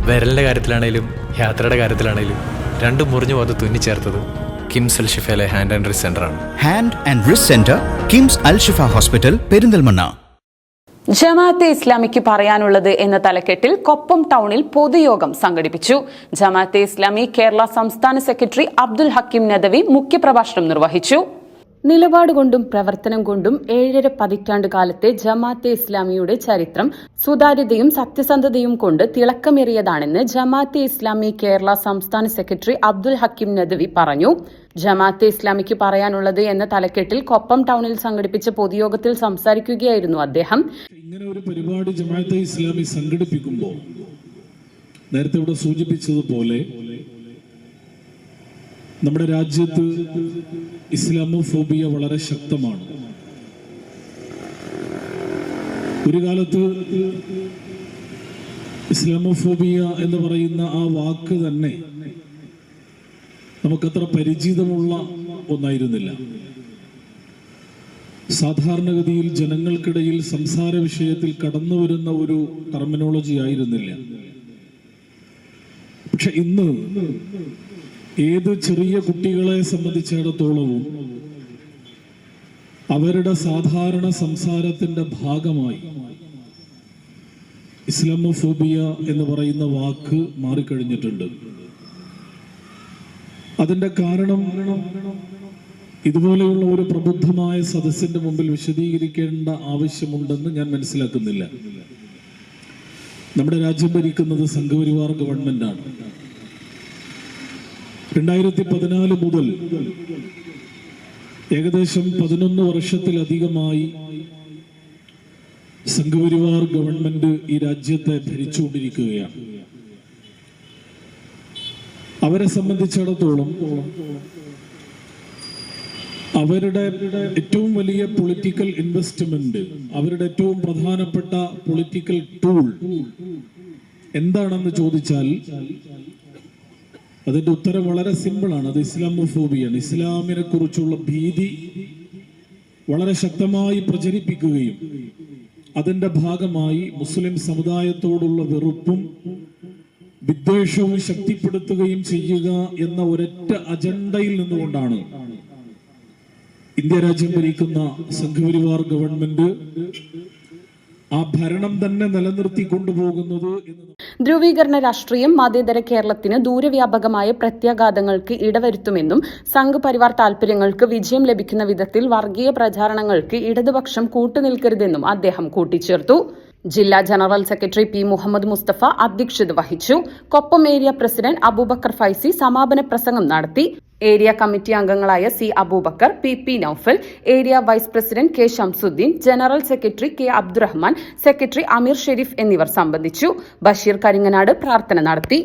വിരലിൻ്റെ കാര്യത്തിലാണേലും യാത്രയുടെ കാര്യത്തിലാണേലും രണ്ടും മുറിഞ്ഞു പോകാതെ തുന്നിച്ചേർത്തത് കിംസ് അൽ ഷിഫയിലെ ഹാൻഡ് ആൻഡ് റിസ്റ്റ് സെൻ്ററാണ്. Hand and wrist centre, KIMS Al Shifa hospital, Perinthalmanna. ജമാഅത്തെ ഇസ്ലാമിക്ക് പറയാനുള്ളത് എന്ന തലക്കെട്ടിൽ കൊപ്പം ടൗണിൽ പൊതുയോഗം സംഘടിപ്പിച്ചു. ജമാഅത്തെ ഇസ്ലാമി കേരള സംസ്ഥാന സെക്രട്ടറി അബ്ദുൽ ഹക്കീം നദവി മുഖ്യപ്രഭാഷണം നിർവഹിച്ചു. നിലപാട് കൊണ്ടും പ്രവർത്തനം കൊണ്ടും 7.5 പതിറ്റാണ്ട് കാലത്തെ ജമാഅത്തെ ഇസ്ലാമിയുടെ ചരിത്രം സുതാര്യതയും സത്യസന്ധതയും കൊണ്ട് തിളക്കമേറിയതാണെന്ന് ജമാഅത്തെ ഇസ്ലാമി കേരള സംസ്ഥാന സെക്രട്ടറി അബ്ദുൽ ഹക്കീം നദവി പറഞ്ഞു. ജമാഅത്തെ ഇസ്ലാമിക്ക് പറയാനുള്ളത് എന്ന തലക്കെട്ടിൽ കൊപ്പം ടൗണിൽ സംഘടിപ്പിച്ച പൊതുയോഗത്തിൽ സംസാരിക്കുകയായിരുന്നു അദ്ദേഹം. ഇങ്ങനെ ഒരു പരിപാടി ജമാഅത്തെ ഇസ്ലാമി സംഘടിപ്പിക്കുമ്പോൾ നേരത്തെ ഇവിടെ സൂചിപ്പിച്ചതുപോലെ നമ്മുടെ രാജ്യത്ത് ഇസ്ലാമോഫോബിയ വളരെ ശക്തമാണ്. ഒരു കാലത്ത് ഇസ്ലാമോഫോബിയ എന്ന് പറയുന്ന ആ വാക്ക് തന്നെ നമുക്കത്ര പരിചിതമുള്ള ഒന്നായിരുന്നില്ല. സാധാരണഗതിയിൽ ജനങ്ങൾക്കിടയിൽ സംസാര വിഷയത്തിൽ കടന്നു വരുന്ന ഒരു ടെർമിനോളജി ആയിരുന്നില്ല. പക്ഷെ ഇന്ന് ഏത് ചെറിയ കുട്ടികളെ സംബന്ധിച്ചിടത്തോളവും അവരുടെ സാധാരണ സംസാരത്തിന്റെ ഭാഗമായി ഇസ്ലാമോഫോബിയ എന്ന് പറയുന്ന വാക്ക് മാറിക്കഴിഞ്ഞിട്ടുണ്ട്. അതിന്റെ കാരണം ഇതുപോലെയുള്ള ഒരു പ്രബുദ്ധമായ സദസ്സിന്റെ മുമ്പിൽ വിശദീകരിക്കേണ്ട ആവശ്യമുണ്ടെന്ന് ഞാൻ മനസ്സിലാക്കുന്നില്ല. നമ്മുടെ രാജ്യം ഭരിക്കുന്നത് സംഘപരിവാർ ഗവൺമെന്റാണ്. 2014 മുതൽ ഏകദേശം 11 വർഷത്തിലധികമായി സംഘപരിവാർ ഗവൺമെന്റ് ഈ രാജ്യത്തെ ഭരിച്ചുകൊണ്ടിരിക്കുകയാണ്. അവരെ സംബന്ധിച്ചിടത്തോളം അവരുടെ ഏറ്റവും വലിയ പൊളിറ്റിക്കൽ ഇൻവെസ്റ്റ്മെന്റ്, അവരുടെ ഏറ്റവും പ്രധാനപ്പെട്ട പൊളിറ്റിക്കൽ ടൂൾ എന്താണെന്ന് ചോദിച്ചാൽ അതിന്റെ ഉത്തരം വളരെ സിമ്പിളാണ്. അത് ഇസ്ലാമോഫോബിയാണ്. ഇസ്ലാമിനെ കുറിച്ചുള്ള ഭീതി വളരെ ശക്തമായി പ്രചരിപ്പിക്കുകയും അതിന്റെ ഭാഗമായി മുസ്ലിം സമുദായത്തോടുള്ള വെറുപ്പും വിദ്വേഷവും ശക്തിപ്പെടുത്തുകയും ചെയ്യുക എന്ന ഒരൊറ്റ അജണ്ടയിൽ നിന്നുകൊണ്ടാണ് ഇന്ത്യ രാജ്യം ഭരിക്കുന്ന സംഘപരിവാർ ഗവൺമെന്റ് ആ ഭരണം തന്നെ നിലനിർത്തി കൊണ്ടുപോകുന്നത്. ധ്രുവീകരണ രാഷ്ട്രീയം മതേതര കേരളത്തിന് ദൂരവ്യാപകമായ പ്രത്യാഘാതങ്ങൾക്ക് ഇടവരുത്തുമെന്നും സംഘപരിവാർ താൽപര്യങ്ങൾക്ക് വിജയം ലഭിക്കുന്ന വിധത്തിൽ വർഗീയ പ്രചാരണങ്ങൾക്ക് ഇടതുപക്ഷം കൂട്ടുനിൽക്കരുതെന്നും അദ്ദേഹം കൂട്ടിച്ചേർത്തു. ജില്ലാ general secretary P Muhammad Musthafa അധ്യക്ഷത വഹിച്ചു. കൊപ്പം ഏരിയ പ്രസിഡന്റ് അബൂബക്കർ ഫൈസി സമാപന പ്രസംഗം നടത്തി. ഏരിയ കമ്മിറ്റി അംഗങ്ങളായ C Abubakar, P Naufal, area vice president K Shamsudheen, general secretary K Abdurahman, secretary Ameer Sherif എന്നിവർ സംബന്ധിച്ചു. ബഷീർ കരിങ്ങനാട് പ്രാർത്ഥന നടത്തി.